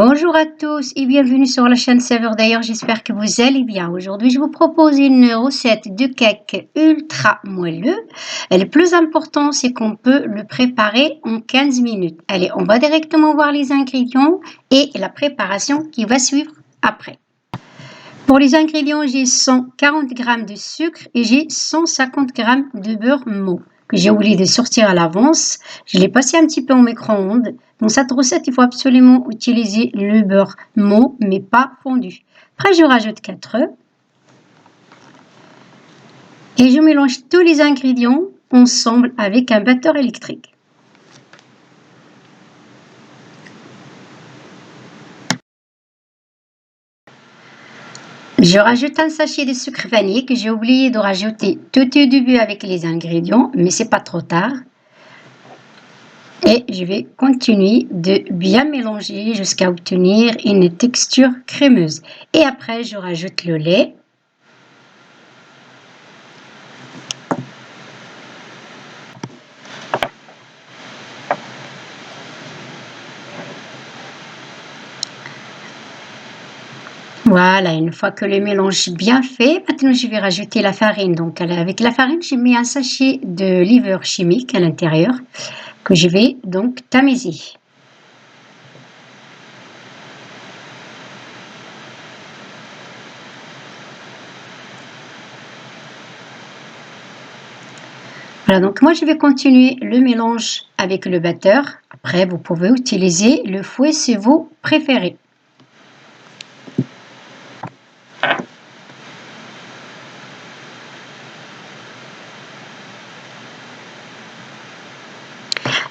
Bonjour à tous et bienvenue sur la chaîne Saveurs d'ailleurs, j'espère que vous allez bien. Aujourd'hui, je vous propose une recette de cake ultra moelleux. Et le plus important, c'est qu'on peut le préparer en 15 minutes. Allez, on va directement voir les ingrédients et la préparation qui va suivre après. Pour les ingrédients, j'ai 140 g de sucre et j'ai 150 g de beurre mou que j'ai oublié de sortir à l'avance. Je l'ai passé un petit peu au micro-ondes. Dans cette recette, il faut absolument utiliser le beurre mou, mais pas fondu. Après, je rajoute 4 œufs et je mélange tous les ingrédients ensemble avec un batteur électrique. Je rajoute un sachet de sucre vanillé que j'ai oublié de rajouter tout au début avec les ingrédients, mais c'est pas trop tard. Et je vais continuer de bien mélanger jusqu'à obtenir une texture crémeuse. Et après, je rajoute le lait. Voilà, une fois que le mélange est bien fait, maintenant je vais rajouter la farine. Donc avec la farine, j'ai mis un sachet de levure chimique à l'intérieur que je vais donc tamiser. Voilà, donc moi je vais continuer le mélange avec le batteur. Après, vous pouvez utiliser le fouet si vous préférez.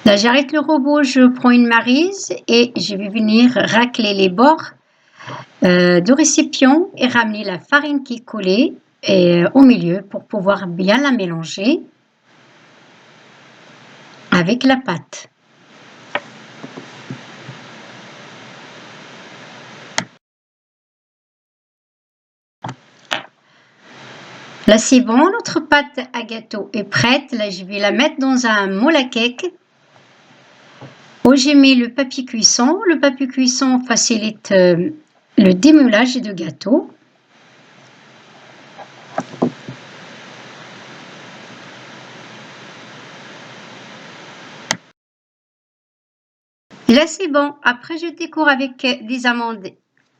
Là, j'arrête le robot, je prends une maryse et je vais venir racler les bords du récipient et ramener la farine qui est collée au milieu pour pouvoir bien la mélanger avec la pâte. Là, c'est bon, notre pâte à gâteau est prête. Là, je vais la mettre dans un moule à cake où j'ai mis le papier cuisson. Le papier cuisson facilite le démoulage de gâteau. Et là, c'est bon. Après, je décore avec des amandes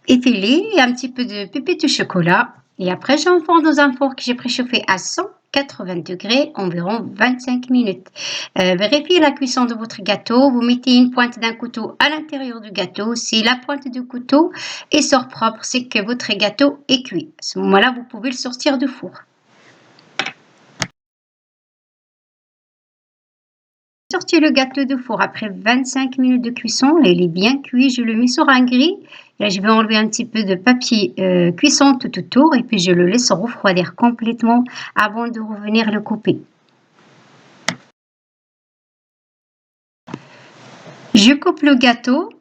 effilées et un petit peu de pépites de chocolat. Et après, j'enfourne dans un four que j'ai préchauffé à 180 degrés, environ 25 minutes. Vérifiez la cuisson de votre gâteau. Vous mettez une pointe d'un couteau à l'intérieur du gâteau. Si la pointe du couteau sort propre, c'est que votre gâteau est cuit. À ce moment-là, vous pouvez le sortir du four. Sortir le gâteau de four après 25 minutes de cuisson. Là, il est bien cuit. Je le mets sur un gril. Là, je vais enlever un petit peu de papier cuisson tout autour et puis je le laisse refroidir complètement avant de revenir le couper. Je coupe le gâteau.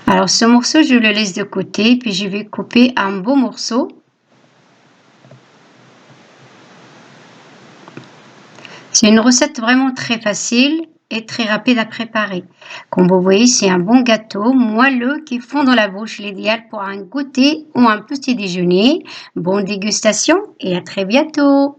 Alors, ce morceau, je le laisse de côté puis je vais couper un beau morceau. C'est une recette vraiment très facile et très rapide à préparer. Comme vous voyez, c'est un bon gâteau moelleux qui fond dans la bouche, l'idéal pour un goûter ou un petit déjeuner. Bonne dégustation et à très bientôt!